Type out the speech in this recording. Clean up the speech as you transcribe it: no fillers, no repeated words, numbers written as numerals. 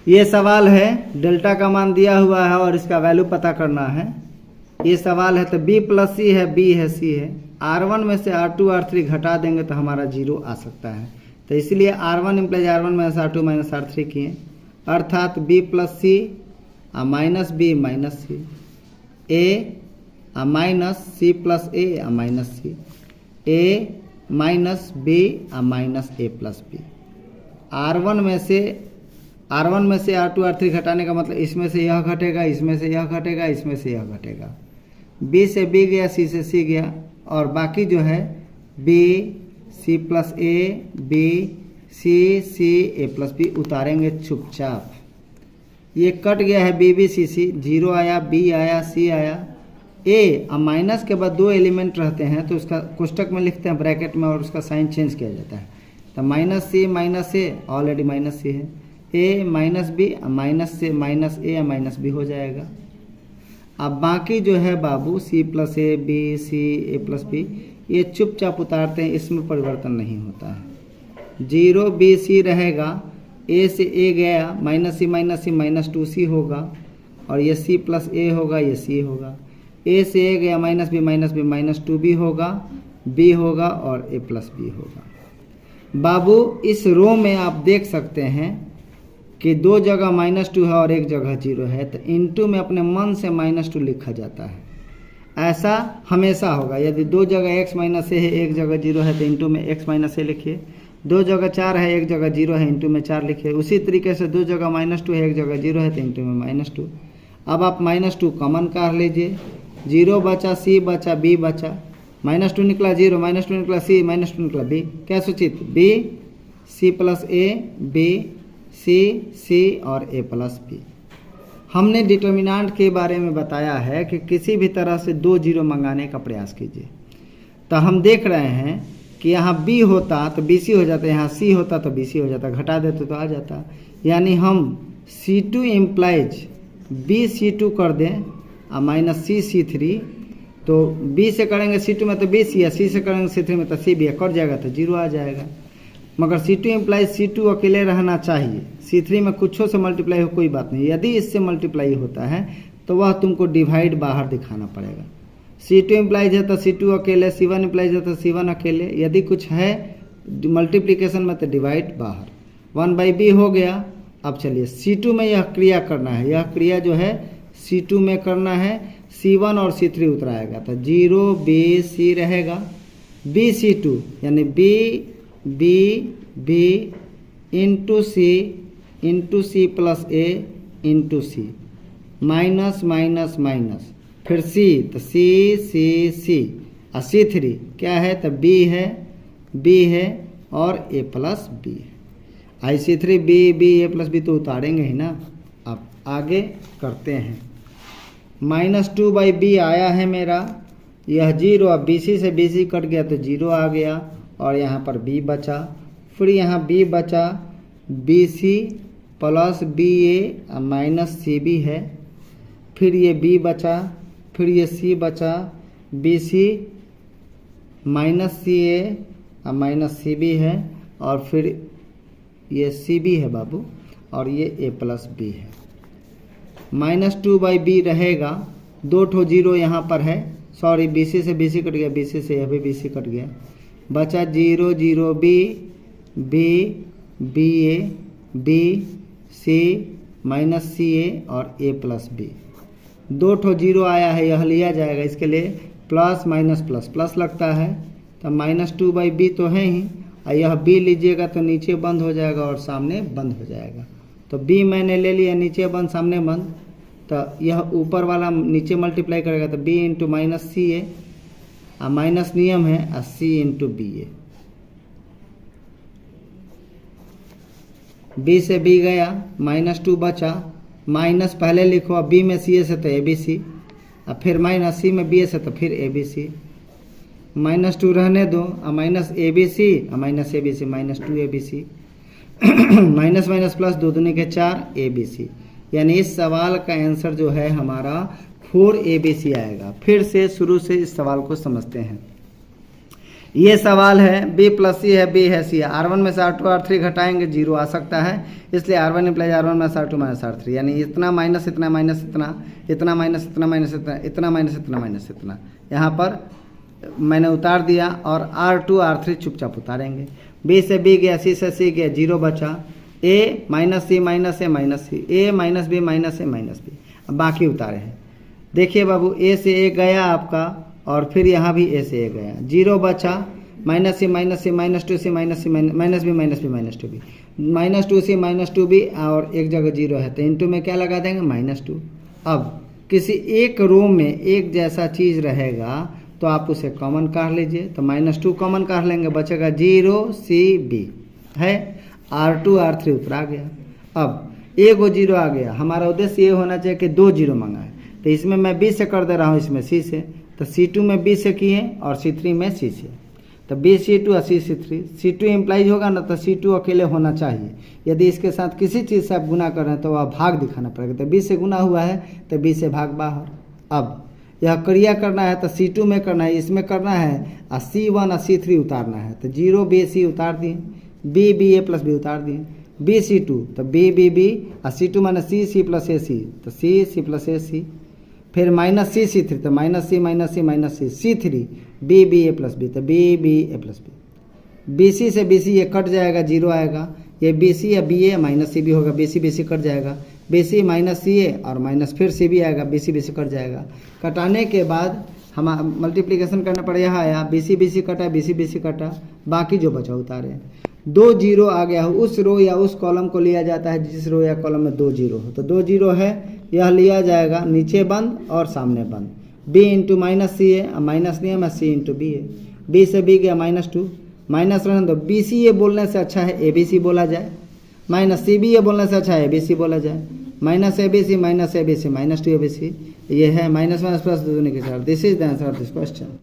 ये सवाल है, डेल्टा का मान दिया हुआ है और इसका वैल्यू पता करना है। ये सवाल है तो b प्लस सी है, b है, c है। R1 में से R2 R3 घटा देंगे तो हमारा 0 आ सकता है। तो इसलिए R1 implies R1 minus R2 minus R3 किए, अर्थात b plus C minus b minus C, a minus C plus a minus C, a minus b minus a plus b। R1 में से R2 R3 घटाने का मतलब इसमें से यह घटेगा, इसमें से यह घटेगा, इसमें से यह घटेगा। B से B गया, C से C गया, और बाकी जो है B C plus A, B C C A plus B उतारेंगे चुपचाप। ये कट गया है B B C C, 0 आया, B आया, C आया। A माइनस के बाद 2 एलिमेंट रहते हैं तो उसका कोष्टक में लिखते हैं ब्रैकेट में और उसका साइन चेंज किया जाता है। तो minus C minus A, already minus C है, a माइनस बी माइनस से माइनस ए माइनस बी हो जाएगा। अब बाकी जो है बाबू c प्लस ए, बी सी, ए प्लस बी, ये चुपचाप उतारते हैं, इसमें परिवर्तन नहीं होता है। 0 बी सी रहेगा, a से a गया, माइनस सी माइनस 2c होगा, और ये c प्लस a होगा, ये c होगा। a से a गया, माइनस बी माइनस 2b होगा, b होगा और a प्लस b होगा। बाबू इस रो में आप देख सकते हैं कि 2 जगह -2 है और 1 जगह 0 है, तो इनटू में अपने मन से -2 लिखा जाता है। ऐसा हमेशा होगा। यदि 2 जगह x माइनस ए है, 1 जगह 0 है, तो इनटू में x माइनस ए लिखिए। 2 जगह 4 है, 1 जगह 0 है, इनटू में 4 लिखिए। उसी तरीके से 2 जगह -2 है, 1 जगह 0 है, तो इनटू में -2। अब आप -2 कॉमन काट लीजिए, 0 बचा, c बचा, b बचा, -2 निकला 0, -2 निकला c, -2 निकला b। क्या सूचित? b c plus a, b C और a प्लस बी। हमने डिटर्मिनेंट के बारे में बताया है कि किसी भी तरह से 2 0 मंगाने का प्रयास कीजिए। तो हम देख रहे हैं कि यहाँ b होता तो bc हो जाता, यहाँ c होता तो bc हो जाता, घटा देते तो आ जाता। यानी हम c2 इम्प्लाइज bc2 कर दें और माइनस c3, तो b से करेंगे c2 में तो bc है, c से करेंगे c3 में तो cb है, कट जाएगा तो 0 आ जाएगा। मगर C2 इम्प्लाइज C2 अकेले रहना चाहिए, C3 में कुछों से मल्टीप्लाई हो कोई बात नहीं। यदि इससे मल्टीप्लाई होता है तो वह तुमको डिवाइड बाहर दिखाना पड़ेगा। C2 इम्प्लाइज है तो C2 अकेले, C1 इम्प्लाइज है तो C1 अकेले, यदि कुछ है मल्टीप्लिकेशन में तो डिवाइड बाहर। 1/b हो गया। अब चलिए C2 में यह क्रिया करना है, यह क्रिया जो है C2 में करना है, C1 और C3 उतराएगा तो 0 B C रहेगा, B C2 यानी B इंटू सी प्लस ए इंटू सी, माइनस माइनस माइनस, फिर C तो C और C3 क्या है तो B है और A प्लस B है। C3 B A plus B तो उतारेंगे ही ना। अब आगे करते हैं। -2/b आया है मेरा, यह 0, अब BC से BC कट गया तो 0 आ गया, और यहाँ पर b बचा, फिर यहाँ b बचा, BC plus BA minus CB है, फिर ये b बचा, फिर ये C बचा, BC minus CA minus CB है, और फिर ये CB है बाबू, और ये A प्लस B है। -2/b रहेगा, 2 ठो 0 यहाँ पर है, सॉरी BC से BC कट गया, BC से यह भी BC कट गया, बचा 0 0 B A B C minus CA और A प्लस B। 2 ठो 0 आया है, यह लिया जाएगा, इसके लिए प्लस माइनस प्लस प्लस लगता है, तो -2/b तो है ही, और यह b लीजिएगा तो नीचे बंद हो जाएगा और सामने बंद हो जाएगा। तो b मैंने ले लिया, नीचे बंद सामने बंद, तो यह ऊपर वाला नीचे मल्टीप्लाई करेगा तो b into minus CA, minus नियम है, और C इंटू BA। B से B गया, -2 बचा, माइनस पहले लिखो, अब B में CA से तो ABC, और फिर माइनस C में BA से तो फिर ABC, -2 रहने दो, और माइनस ABC और minus ABC -2ABC, minus minus plus 2 दूनी के 4 ABC। यानी इस सवाल का आंसर जो है हमारा 4 ABC आएगा। फिर से शुरू से इस सवाल को समझते हैं। ये सवाल है बी प्लस सी है, बी है, सी है, R1 में से R2 R3 घटाएंगे 0 आ सकता है, इसलिए R1 implies R1 minus R2 minus R3, यानी इतना माइनस इतना माइनस इतना, इतना माइनस इतना माइनस इतना, इतना माइनस इतना माइनस इतना, यहाँ पर मैंने उतार दिया और R2 R3 चुपचाप उतारेंगे। बी से बी गया, सी से सी गया, 0 बचा, ए माइनस सी माइनस ए माइनस सी, ए माइनस बी माइनस ए माइनस बी, अब बाकी उतारे हैं। देखिए बाबू, ए से ए गया आपका और फिर यहाँ भी ए से ए गया, 0 बचा, minus C minus C minus 2 C minus C minus B minus B minus 2 B, minus 2 C minus 2 B और एक जगह 0 है तो इनटू में क्या लगा देंगे -2। अब किसी एक रो में एक जैसा चीज़ रहेगा तो आप उसे कॉमन काट लीजिए, तो -2 कॉमन काट लेंगे, बचेगा 0 सी बी है, R2 R3 उतरा गया। अब ए को 0 आ गया, हमारा उद्देश्य ये होना चाहिए कि 2 0 मंगाए, तो इसमें मैं B से कर दे रहा हूँ, इसमें C से, तो C2 में B से किए और C3 में C से, तो B C2 और C C3, C2 इम्प्लाइज होगा ना तो C2 अकेले होना चाहिए, यदि इसके साथ किसी चीज़ से आप गुना कर रहे हैं तो वह भाग दिखाना पड़ेगा, तो B से गुना हुआ है तो B से भाग बाहर। अब यह क्रिया करना है तो C2 में करना है, इसमें करना है और C1 और C3 उतारना है, तो 0 B C उतार दिए, B B A plus B उतार दिए, B C2 तो B B B और C2 माने C C plus A C, तो C C plus A C, फिर माइनस C C3 तो minus C minus C minus C, C3 B B A plus B तो B B A plus B, B C से B C ये cut जाएगा, 0 आएगा, ये B C या B A minus C B होगा, B C B C cut जाएगा, B C minus C A और माइनस फिर C B आएगा, B C B C cut जाएगा, कटाने के बाद हम मल्टीप्लिकेशन करना पड़ेगा, यहाँ आया B C B C कटा, B C B C कटा, बाकी जो बचा उतारे, 2 0 आ गया हो, उस रो या उस कॉलम को लिया जाता है जिस रो या कॉलम में 2 0 हो, तो 2 0 है, यह लिया जाएगा, नीचे बंद और सामने बंद, B इंटू माइनस सी है, माइनस नहीं है मैं C इंटू बी है, B से B गया -2, माइनस रहने दो, B C ये बोलने से अच्छा है A B C बोला जाए, माइनस C B ये बोलने से अच्छा है A B C बोला जाए, minus A B C minus A B C minus 2 A B C, ये है माइनस माइनस प्लस 2 दूनी के 4, this is the answer of this question.